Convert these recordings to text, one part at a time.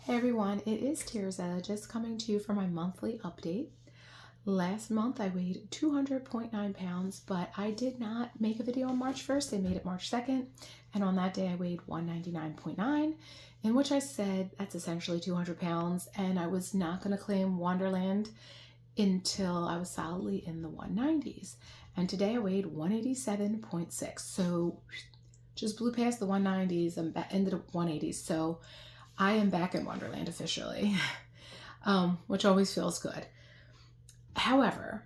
Hey everyone, it is Tirza just coming to you for my monthly update. Last month I weighed 200.9 pounds, but I did not make a video on March 1st. They made it March 2nd, and on that day I weighed 199.9, in which I said that's essentially 200 pounds, and I was not going to claim Wonderland until I was solidly in the 190s. And today I weighed 187.6, so just blew past the 190s and ended up 180s. So I am back in Wonderland officially, which always feels good. However,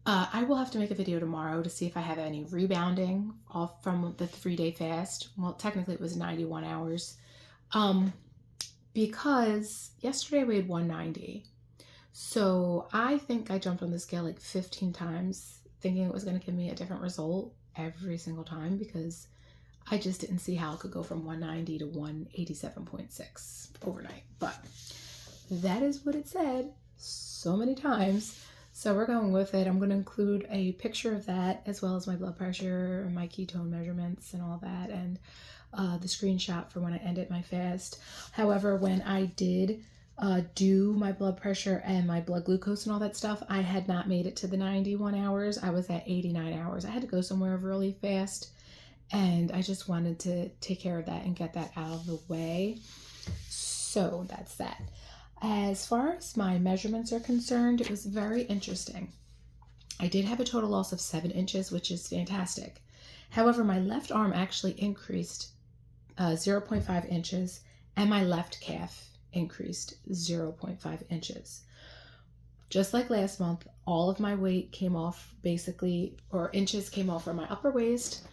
I will have to make a video tomorrow to see if I have any rebounding off from the 3-day fast. Well, technically it was 91 hours. Because yesterday I weighed 190. So I think I jumped on the scale like 15 times thinking it was going to give me a different result every single time, because I just didn't see how it could go from 190 to 187.6 overnight. But that is what it said so many times. So we're going with it. I'm going to include a picture of that, as well as my blood pressure and my ketone measurements and all that, and the screenshot for when I ended my fast. However, when I did do my blood pressure and my blood glucose and all that stuff, I had not made it to the 91 hours. I was at 89 hours. I had to go somewhere really fast, and I just wanted to take care of that and get that out of the way. So that's that. As far as my measurements are concerned, it was very interesting. I did have a total loss of 7 inches, which is fantastic. However, my left arm actually increased 0.5 inches, and my left calf increased 0.5 inches. Just like last month, all of my weight came off basically, or inches came off from my upper waist,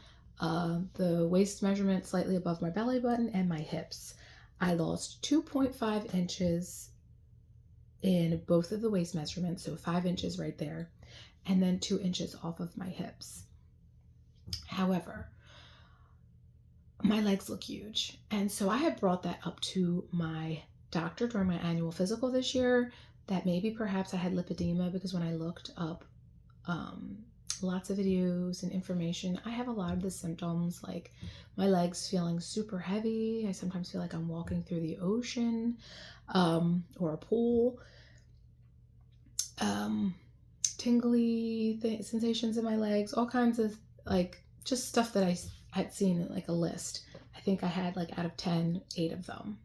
the waist measurement slightly above my belly button, and my hips. I lost 2.5 inches in both of the waist measurements, so 5 inches right there, and then 2 inches off of my hips. However, my legs look huge, and so I had brought that up to my doctor during my annual physical this year, that maybe perhaps I had lipedema, because when I looked up lots of videos and information, I have a lot of the symptoms, like my legs feeling super heavy. I sometimes feel like I'm walking through the ocean or a pool. Tingly sensations in my legs, all kinds of like just stuff that I had seen like a list. I think I had like out of 10, 8 of them.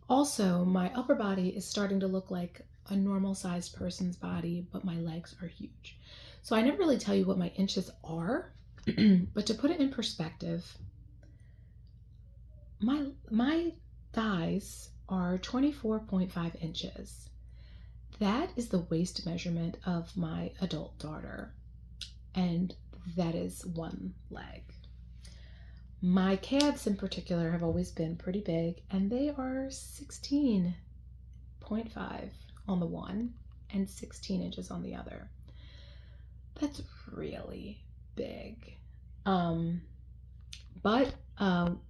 Also, my upper body is starting to look like a normal sized person's body, but my legs are huge. So I never really tell you what my inches are, but to put it in perspective, my thighs are 24.5 inches. That is the waist measurement of my adult daughter, and that is one leg. My calves in particular have always been pretty big, and they are 16.5 on the one and 16 inches on the other. That's really big. But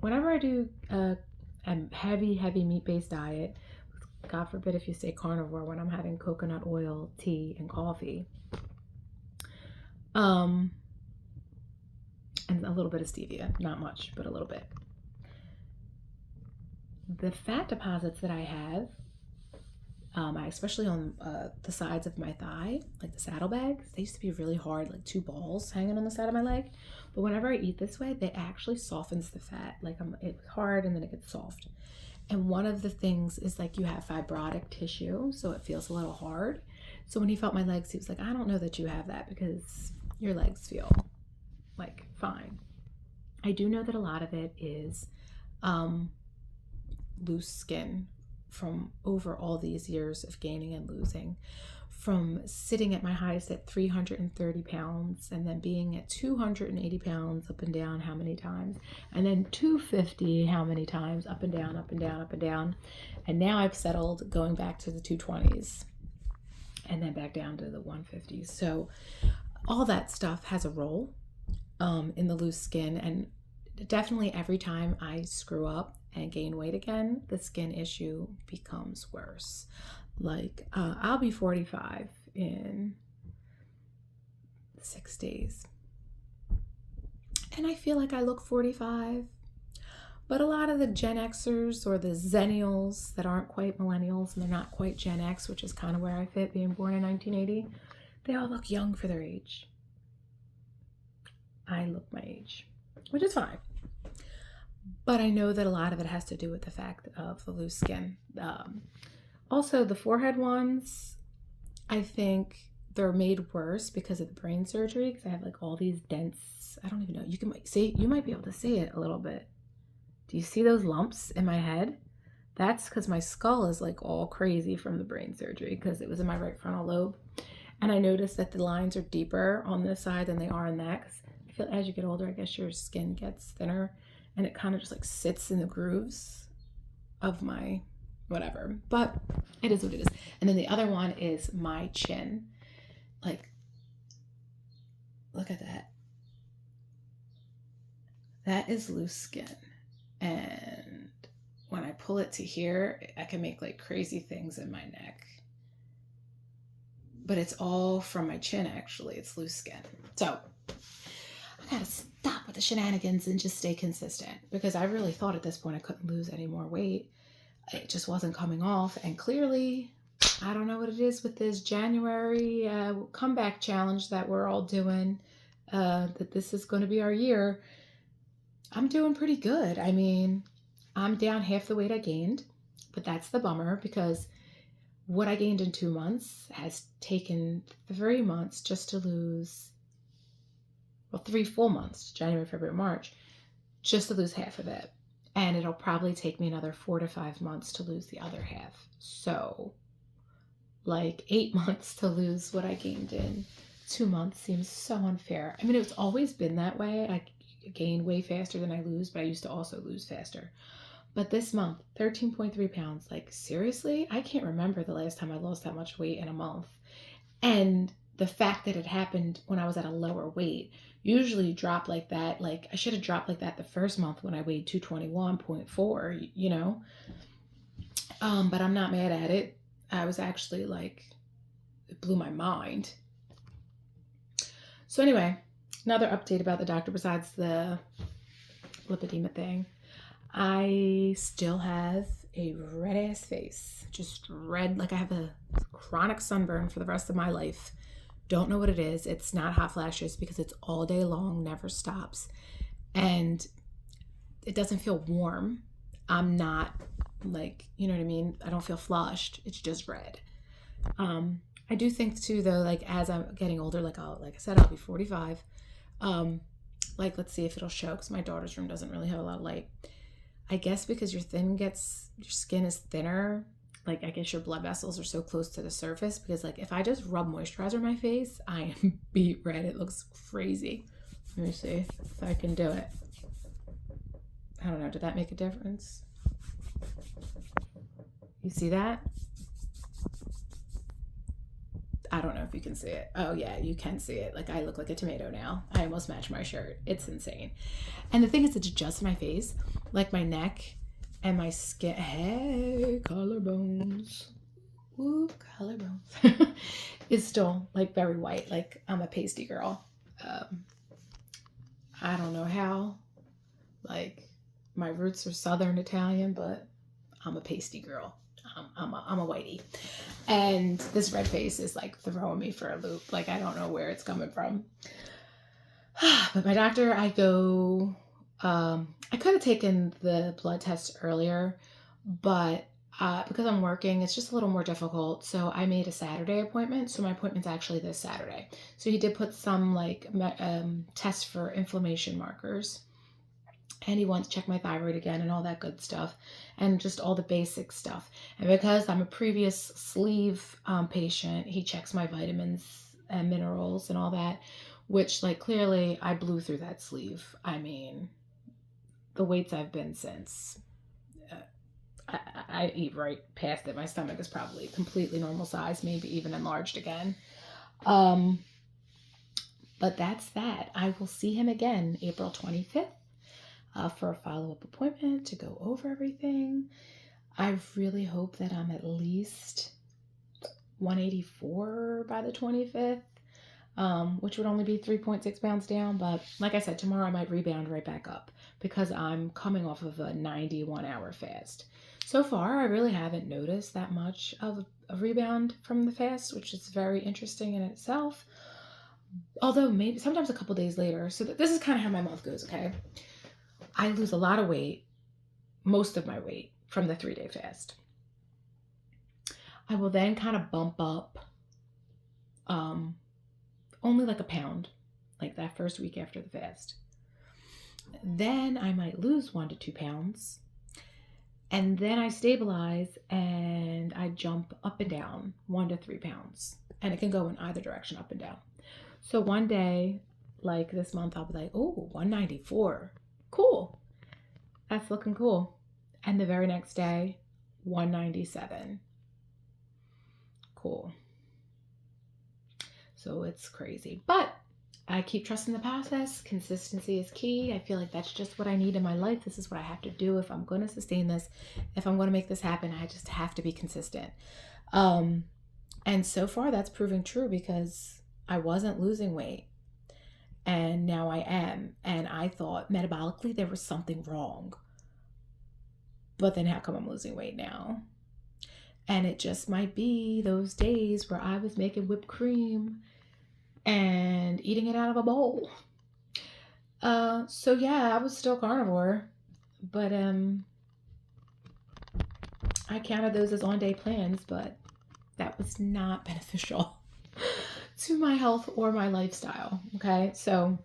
whenever I do a heavy meat-based diet, God forbid if you say carnivore, when I'm having coconut oil, tea, and coffee, and a little bit of stevia, not much, but a little bit. The fat deposits that I have, especially on the sides of my thigh, like the saddlebags, they used to be really hard, like 2 balls hanging on the side of my leg. But whenever I eat this way, they actually softens the fat. Like it's hard and then it gets soft. And one of the things is like you have fibrotic tissue, so it feels a little hard. So when he felt my legs, he was like, I don't know that you have that, because your legs feel like fine. I do know that a lot of it is loose skin from over all these years of gaining and losing, from sitting at my highest at 330 pounds and then being at 280 pounds up and down how many times, and then 250 how many times, up and down, up and down, up and down. And now I've settled going back to the 220s and then back down to the 150s. So all that stuff has a role in the loose skin, and definitely every time I screw up and gain weight again, the skin issue becomes worse. Like I'll be 45 in 6 days, and I feel like I look 45, But a lot of the Gen Xers or the Zennials that aren't quite millennials and they're not quite Gen X, which is kind of where I fit, being born in 1980, they all look young for their age. I look my age, which is fine. But I know that a lot of it has to do with the fact of the loose skin. Also, the forehead ones, I think they're made worse because of the brain surgery, because I have like all these dents. I don't even know. You can see, you might be able to see it a little bit. Do you see those lumps in my head? That's because my skull is like all crazy from the brain surgery because it was in my right frontal lobe. And I noticed that the lines are deeper on this side than they are on that. Because I feel as you get older, I guess your skin gets thinner and it kind of just like sits in the grooves of my whatever. But it is what it is. And then the other one is my chin. Like, look at that. That is loose skin. And when I pull it to here, I can make like crazy things in my neck. But it's all from my chin, actually. It's loose skin. So I gotta stop with the shenanigans and just stay consistent, because I really thought at this point I couldn't lose any more weight. It just wasn't coming off. And clearly, I don't know what it is with this January comeback challenge that we're all doing, that this is going to be our year. I'm doing pretty good. I mean, I'm down half the weight I gained, but that's the bummer, because what I gained in 2 months has taken 3 months just to lose, well, 3 full months, January, February, March, just to lose half of it. And it'll probably take me another 4 to 5 months to lose the other half. So like 8 months to lose what I gained in 2 months seems so unfair. I mean, it's always been that way. I gain way faster than I lose, but I used to also lose faster. But this month, 13.3 pounds. Like, seriously? I can't remember the last time I lost that much weight in a month. And the fact that it happened when I was at a lower weight, usually you drop like that. Like, I should have dropped like that the first month when I weighed 221.4, you know? But I'm not mad at it. I was actually like, it blew my mind. So anyway, another update about the doctor besides the lipedema thing. I still have a red ass face, just red, like I have a chronic sunburn for the rest of my life. Don't know what it is. It's not hot flashes because it's all day long, never stops. And it doesn't feel warm. I'm not like, you know what I mean? I don't feel flushed. It's just red. I do think too, though, like as I'm getting older, like I said, I'll be 45. Like, let's see if it'll show, because my daughter's room doesn't really have a lot of light. I guess because your skin is thinner, like I guess your blood vessels are so close to the surface, because like if I just rub moisturizer on my face, I am beet red. It looks crazy. Let me see if I can do it. I don't know. Did that make a difference? You see that? I don't know if you can see it. Oh yeah, you can see it. Like I look like a tomato now. I almost match my shirt. It's insane. And the thing is, it's just my face, like my neck and my skin. Hey, collarbones. Ooh, collarbones. Is still like very white. Like I'm a pasty girl. I don't know how. Like my roots are Southern Italian, but I'm a pasty girl. I'm a whitey. And this red face is like throwing me for a loop. Like I don't know where it's coming from. But my doctor, I could have taken the blood test earlier, but because I'm working, it's just a little more difficult. So I made a Saturday appointment. So my appointment's actually this Saturday. So he did put some like tests for inflammation markers. And he wants to check my thyroid again and all that good stuff, and just all the basic stuff. And because I'm a previous sleeve patient, he checks my vitamins and minerals and all that, which like clearly I blew through that sleeve. I mean, the weights I've been since, I eat right past it. My stomach is probably completely normal size, maybe even enlarged again. But that's that. I will see him again April 25th. For a follow-up appointment to go over everything. I really hope that I'm at least 184 by the 25th, which would only be 3.6 pounds down. But like I said, tomorrow I might rebound right back up. because I'm coming off of a 91-hour fast. So far, I really haven't noticed that much of a rebound from the fast, which is very interesting in itself. Although maybe sometimes a couple days later. So this is kind of how my month goes, okay? I lose a lot of weight, most of my weight from the 3-day fast. I will then kind of bump up only like a pound, like that first week after the fast. Then I might lose 1 to 2 pounds. And then I stabilize and I jump up and down 1 to 3 pounds. And it can go in either direction, up and down. So one day, like this month, I'll be like, oh, 194. Cool. That's looking cool. And the very next day, 197. Cool. So it's crazy. But I keep trusting the process. Consistency is key. I feel like that's just what I need in my life. This is what I have to do if I'm going to sustain this. If I'm going to make this happen, I just have to be consistent. And so far that's proving true because I wasn't losing weight and now I am. And I thought metabolically there was something wrong. But then how come I'm losing weight now? And it just might be those days where I was making whipped cream and eating it out of a bowl. So yeah, I was still carnivore, but I counted those as on-day plans, but that was not beneficial to my health or my lifestyle. Okay, so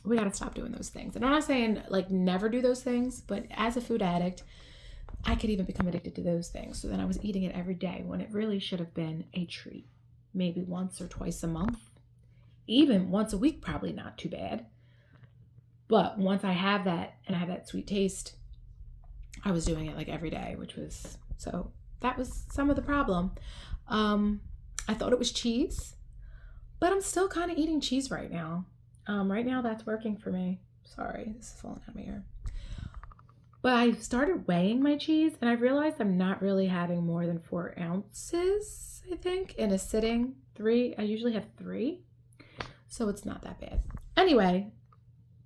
we got to stop doing those things. And I'm not saying like never do those things, but as a food addict, I could even become addicted to those things. So then I was eating it every day when it really should have been a treat, maybe once or twice a month. Even once a week, probably not too bad. But once I have that and I have that sweet taste, I was doing it like every day, which was, so that was some of the problem. I thought it was cheese, but I'm still kind of eating cheese right now. Right now that's working for me. Sorry, this is falling out of my ear. But I started weighing my cheese and I realized I'm not really having more than 4 ounces, I think, in a sitting. I usually have 3. So it's not that bad. Anyway,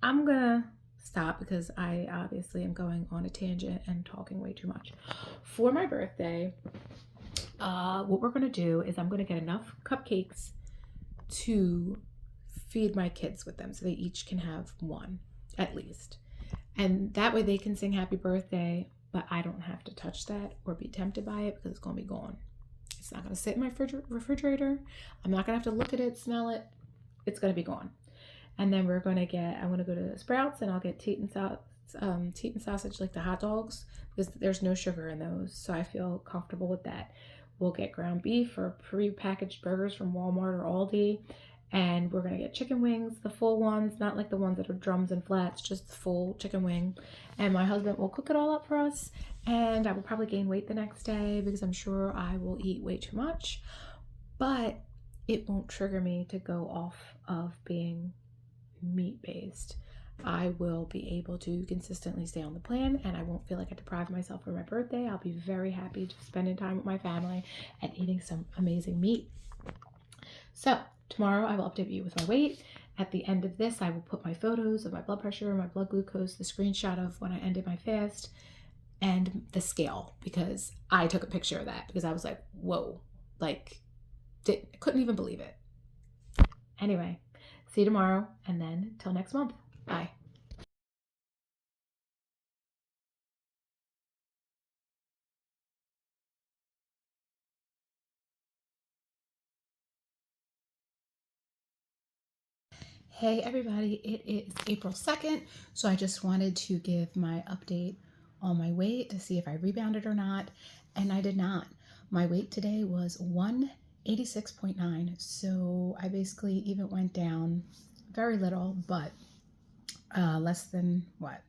I'm gonna stop because I obviously am going on a tangent and talking way too much. For my birthday, what we're gonna do is I'm gonna get enough cupcakes to feed my kids with them so they each can have one at least. And that way they can sing happy birthday, but I don't have to touch that or be tempted by it because it's gonna be gone. It's not gonna sit in my refrigerator. I'm not gonna have to look at it, smell it. It's gonna be gone. And then I'm gonna go to Sprouts and I'll get Teton sausage, like the hot dogs, because there's no sugar in those. So I feel comfortable with that. We'll get ground beef or pre-packaged burgers from Walmart or Aldi. And we're gonna get chicken wings, the full ones, not like the ones that are drums and flats, just the full chicken wing. And my husband will cook it all up for us. And I will probably gain weight the next day because I'm sure I will eat way too much. But it won't trigger me to go off of being meat-based. I will be able to consistently stay on the plan and I won't feel like I deprive myself for my birthday. I'll be very happy to spending time with my family and eating some amazing meat. So tomorrow I will update you with my weight. At the end of this, I will put my photos of my blood pressure, my blood glucose, the screenshot of when I ended my fast, and the scale, because I took a picture of that because I was like, whoa, like couldn't even believe it. Anyway, see you tomorrow, and then till next month. Bye. Hey everybody, it is April 2nd, so I just wanted to give my update on my weight to see if I rebounded or not, and I did not. My weight today was 186.9, so I basically even went down very little, but less than what?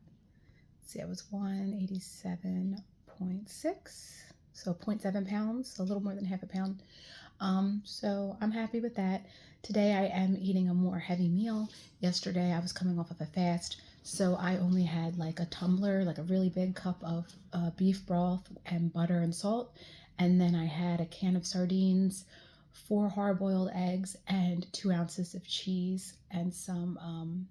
See, I was 187.6, so 0.7 pounds, a little more than half a pound. So I'm happy with that. Today I am eating a more heavy meal. Yesterday I was coming off of a fast, so I only had like a tumbler, like a really big cup of beef broth and butter and salt. And then I had a can of sardines, 4 hard-boiled eggs, and 2 ounces of cheese and some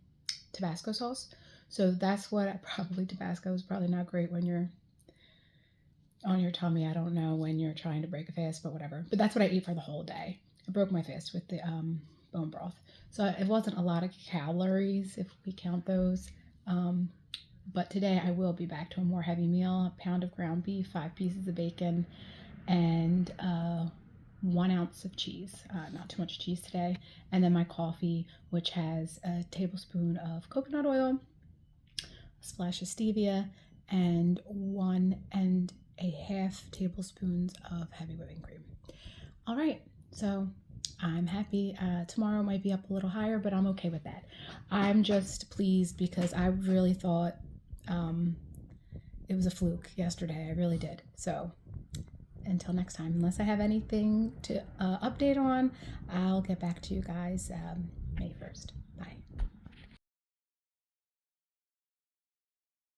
Tabasco sauce. So that's what Tabasco is probably not great when you're on your tummy. I don't know when you're trying to break a fast, but whatever. But that's what I ate for the whole day. I broke my fast with the bone broth. So it wasn't a lot of calories if we count those. Um, but today I will be back to a more heavy meal: a pound of ground beef, 5 pieces of bacon, and 1 ounce of cheese. Not too much cheese today. And then my coffee, which has a tablespoon of coconut oil, a splash of stevia, and 1.5 tablespoons of heavy whipping cream. All right, so I'm happy. Tomorrow might be up a little higher, but I'm okay with that. I'm just pleased because I really thought it was a fluke yesterday. I really did. So until next time, unless I have anything to update on, I'll get back to you guys May 1st.